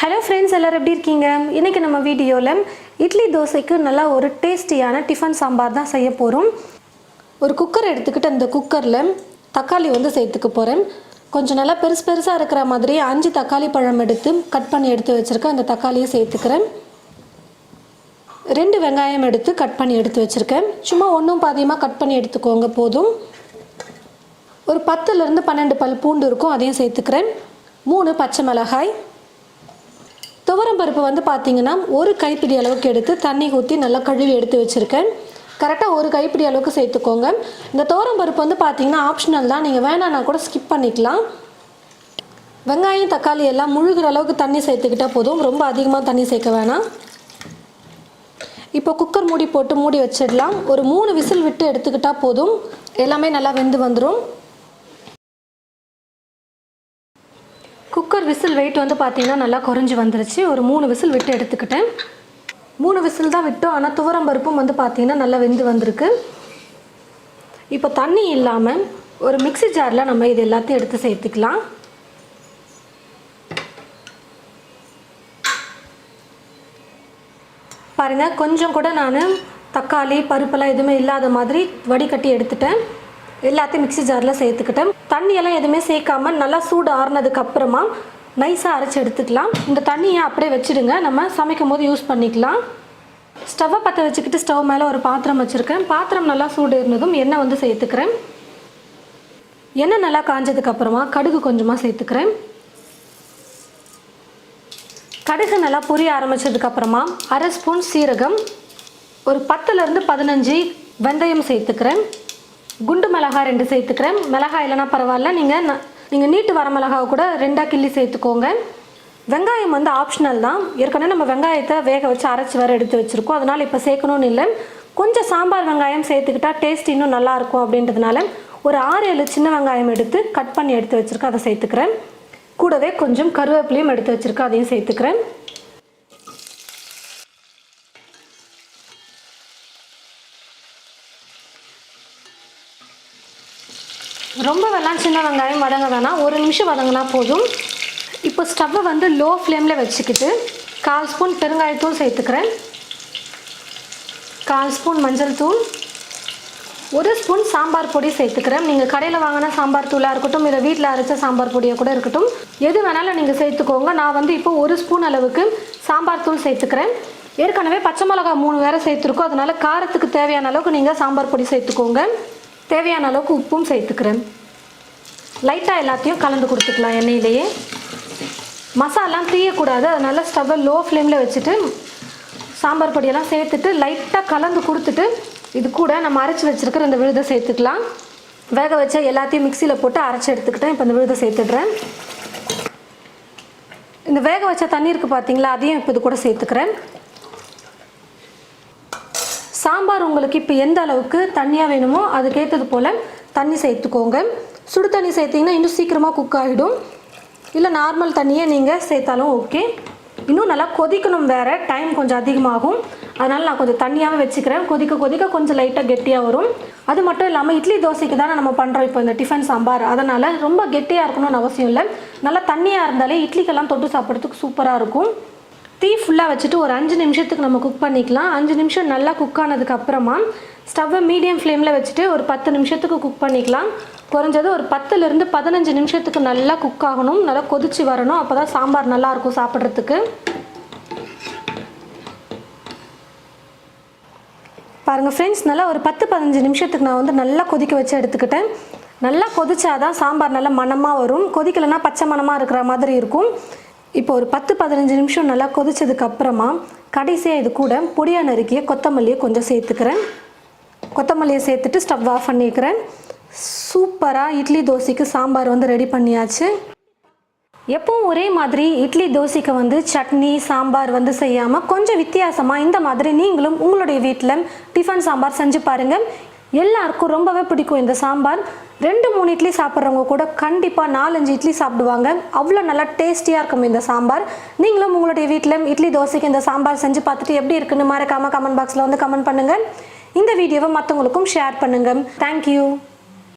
Hello friends, எல்லாரும் எப்படி இருக்கீங்க? இன்றைக்கி நம்ம வீடியோவில் இட்லி தோசைக்கு நல்லா ஒரு டேஸ்டியான டிஃபன் சாம்பார் தான் செய்ய போகிறோம். ஒரு குக்கர் எடுத்துக்கிட்டு அந்த குக்கரில் தக்காளி சேர்த்துக்க போகிறேன். கொஞ்சம் நல்லா பெருசாக இருக்கிற மாதிரி 5 தக்காளி பழம் எடுத்து கட் பண்ணி எடுத்து வச்சுருக்கேன். அந்த தக்காளியை சேர்த்துக்கிறேன். 2 வெங்காயம் எடுத்து கட் பண்ணி எடுத்து வச்சுருக்கேன். சும்மா ஒன்றும் பாதியமாக கட் பண்ணி எடுத்துக்கோங்க போதும். ஒரு 10லேருந்து 12 பல் பூண்டு இருக்கும், அதையும் சேர்த்துக்கிறேன். 3 பச்சை மிளகாய். துவரம் பருப்பு பார்த்தீங்கன்னா ஒரு கைப்பிடி அளவுக்கு எடுத்து தண்ணி ஊற்றி நல்லா கழுவி எடுத்து வச்சுருக்கேன். கரெக்டாக ஒரு கைப்பிடி அளவுக்கு சேர்த்துக்கோங்க. இந்த துவரம் பருப்பு பார்த்தீங்கன்னா ஆப்ஷனல் தான், நீங்கள் வேணான்னா கூட ஸ்கிப் பண்ணிக்கலாம். வெங்காயம் தக்காளி எல்லாம் முழுகிற அளவுக்கு தண்ணி சேர்த்துக்கிட்டால் போதும், ரொம்ப அதிகமாக தண்ணி சேர்க்க வேணாம். இப்போ குக்கர் மூடி போட்டு மூடி வச்சிடலாம். ஒரு 3 விசில் விட்டு எடுத்துக்கிட்டால் போதும், எல்லாமே நல்லா வெந்து வந்துடும். குக்கர் விசில் வெயிட் பார்த்தீங்கன்னா நல்லா குறைஞ்சி வந்துருச்சு. ஒரு 3 விசில் விட்டு எடுத்துக்கிட்டேன். 3 விசில் தான் விட்டோம், ஆனால் துவரம் பருப்பும் பார்த்தீங்கன்னா நல்லா வெந்து வந்திருக்கு. இப்போ தண்ணி இல்லாமல் ஒரு மிக்ஸி ஜாரில் நம்ம இது எல்லாத்தையும் எடுத்து சேர்த்துக்கலாம். பாருங்கள், கொஞ்சம் கூட நான் தக்காளி பருப்பெல்லாம் எதுவுமே இல்லாத மாதிரி வடிகட்டி எடுத்துட்டேன். எல்லாத்தையும் மிக்ஸி ஜாரில் சேர்த்துக்கிட்டேன். தண்ணியெல்லாம் எதுவுமே சேர்க்காம நல்லா சூடு ஆறுனதுக்கு அப்புறமா நைஸாக அரைச்சி எடுத்துக்கலாம். இந்த தண்ணியை அப்படியே வச்சுடுங்க, நம்ம சமைக்கும் போது யூஸ் பண்ணிக்கலாம். ஸ்டவ்வை பற்ற வச்சுக்கிட்டு ஸ்டவ் மேலே ஒரு பாத்திரம் வச்சுருக்கேன். பாத்திரம் நல்லா சூடு இருந்ததும் எண்ணெய் சேர்த்துக்கிறேன். எண்ணெய் நல்லா காஞ்சதுக்கப்புறமா கடுகு கொஞ்சமாக சேர்த்துக்கிறேன். கடுகு நல்லா பொரிய ஆரம்பித்ததுக்கப்புறமா 1/2 ஸ்பூன் சீரகம், ஒரு 10லேருந்து 15 வெந்தயம் சேர்த்துக்கிறேன். குண்டு மிளகாய் 2 சேர்த்துக்கிறேன். மிளகாய் இல்லைனா பரவாயில்ல, நீங்கள் நீட்டு வர மிளகாவை கூட 2ஆக கிள்ளி சேர்த்துக்கோங்க. வெங்காயம் ஆப்ஷனல் தான். ஏற்கனவே நம்ம வெங்காயத்தை வேக வச்சு அரைச்சி வர எடுத்து வச்சுருக்கோம், அதனால் இப்போ சேர்க்கணும்னு இல்லை. கொஞ்சம் சாம்பார் வெங்காயம் சேர்த்துக்கிட்டால் டேஸ்ட் இன்னும் நல்லாயிருக்கும் அப்படின்றதுனால ஒரு 6-7 சின்ன வெங்காயம் எடுத்து கட் பண்ணி எடுத்து வச்சுருக்கேன், அதை சேர்த்துக்கிறேன். கூடவே கொஞ்சம் கருவேப்பிலையும் எடுத்து வச்சுருக்கேன், அதையும் சேர்த்துக்கிறேன். ரொம்ப சின்ன வெங்காயம் வதங்க வேணாம், 1 நிமிஷம் வதங்கினா போதும். இப்போ ஸ்டவ்வை லோ ஃப்ளேமில் வச்சுக்கிட்டு 1/4 ஸ்பூன் பெருங்காயத்தூள் சேர்த்துக்கிறேன். 1/4 ஸ்பூன் மஞ்சள் தூள், 1 ஸ்பூன் சாம்பார் பொடி சேர்த்துக்கிறேன். நீங்கள் கடையில் வாங்கின சாம்பார் தூளாக இருக்கட்டும், இல்லை வீட்டில் அரைச்ச சாம்பார் பொடியாக கூட இருக்கட்டும், எது வேணாலும் நீங்கள் சேர்த்துக்கோங்க. நான் இப்போ 1 ஸ்பூன் அளவுக்கு சாம்பார் தூள் சேர்த்துக்கிறேன். ஏற்கனவே பச்சை மிளகா 3 வேறு சேர்த்துருக்கோம், அதனால் காரத்துக்கு தேவையான அளவுக்கு நீங்கள் சாம்பார் பொடி சேர்த்துக்கோங்க. தேவையான அளவுக்கு உப்பும் சேர்த்துக்கிறேன். லைட்டாக எல்லாத்தையும் கலந்து கொடுத்துக்கலாம் எண்ணெயிலேயே. மசாலாம் தீயக்கூடாது, அதனால் ஸ்டவ்வை லோ ஃப்ளேமில் வச்சுட்டு சாம்பார் பொடியெல்லாம் சேர்த்துட்டு லைட்டாக கலந்து கொடுத்துட்டு இது கூட நம்ம அரைச்சி வச்சுருக்கிற இந்த விழுதை சேர்த்துக்கலாம். வேக வச்ச எல்லாத்தையும் மிக்சியில் போட்டு அரைச்சி எடுத்துக்கிட்டேன். இப்போ இந்த விழுதை சேர்த்துடுறேன். இந்த வேக வச்ச தண்ணி இருக்குது பார்த்தீங்களா, அதையும் இப்போ இது கூட சேர்த்துக்கிறேன். சாம்பார் உங்களுக்கு இப்போ எந்த அளவுக்கு தண்ணியாக வேணுமோ அதுக்கேற்றது போல் தண்ணி சேர்த்துக்கோங்க. சுடு தண்ணி சேர்த்திங்கன்னா இன்னும் சீக்கிரமாக குக் ஆகிடும். இல்லை நார்மல் தண்ணியே நீங்கள் சேர்த்தாலும் ஓகே. இன்னும் நல்லா கொதிக்கணும், வேறு டைம் கொஞ்சம் அதிகமாகும், அதனால் நான் கொஞ்சம் தண்ணியாகவே வச்சுக்கிறேன். கொதிக்க கொஞ்சம் லைட்டாக கெட்டியாக வரும். அது மட்டும் இல்லாமல் இட்லி தோசைக்கு தானே நம்ம பண்ணுறோம் இப்போ இந்த டிஃபன் சாம்பார், அதனால் ரொம்ப கெட்டியாக இருக்கணும்னு அவசியம் இல்லை. நல்லா தண்ணியாக இருந்தாலே இட்லிக்கெல்லாம் தொட்டு சாப்பிட்றதுக்கு சூப்பராக இருக்கும். தீ ஃபுல்லாக வச்சுட்டு ஒரு 5 நிமிஷத்துக்கு நம்ம குக் பண்ணிக்கலாம். 5 நிமிஷம் நல்லா குக் ஆனதுக்கு அப்புறமா ஸ்டவ்வை மீடியம் ஃப்ளேமில் வச்சுட்டு ஒரு 10 நிமிஷத்துக்கு குக் பண்ணிக்கலாம். குறைஞ்சது ஒரு 10லேருந்து 15 நிமிஷத்துக்கு நல்லா குக் ஆகணும், நல்லா கொதிச்சு வரணும், அப்போ தான் சாம்பார் நல்லாயிருக்கும் சாப்பிட்றதுக்கு. பாருங்கள் ஃப்ரெண்ட்ஸ், நல்லா ஒரு 10-15 நிமிஷத்துக்கு நான் நல்லா கொதிக்க வச்சு எடுத்துக்கிட்டேன். நல்லா கொதிச்சாதான் சாம்பார் நல்லா மணமாக வரும், கொதிக்கலைன்னா பச்சை மணமாக இருக்கிற மாதிரி இருக்கும். இப்போ ஒரு 10-15 நிமிஷம் நல்லா கொதிச்சதுக்கப்புறமா கடைசியாக இது கூட பொடியாக நறுக்கிய கொத்தமல்லியை கொஞ்சம் சேர்த்துக்கிறேன். கொத்தமல்லியை சேர்த்துட்டு ஸ்டவ் ஆஃப் பண்ணிக்கிறேன். சூப்பராக இட்லி தோசைக்கு சாம்பார் ரெடி பண்ணியாச்சு. எப்பவும் ஒரே மாதிரி இட்லி தோசைக்கு சட்னி சாம்பார் செய்யாமல் கொஞ்சம் வித்தியாசமாக இந்த மாதிரி நீங்களும் உங்களுடைய வீட்டில் டிஃபன் சாம்பார் செஞ்சு பாருங்கள். எல்லாருக்கும் ரொம்பவே பிடிக்கும் இந்த சாம்பார். 2-3 இட்லி சாப்பிட்றவங்க கூட கண்டிப்பாக 4-5 இட்லி சாப்பிடுவாங்க. அவ்வளோ நல்லா டேஸ்டியாக இருக்கும் இந்த சாம்பார். நீங்களும் உங்களுடைய வீட்டில் இட்லி தோசைக்கு இந்த சாம்பார் செஞ்சு பார்த்துட்டு எப்படி இருக்குன்னு மறக்காமல் கமெண்ட் பாக்ஸில் கமெண்ட் பண்ணுங்கள். இந்த வீடியோவை மற்றவங்களுக்கும் ஷேர் பண்ணுங்கள். தேங்க்யூ.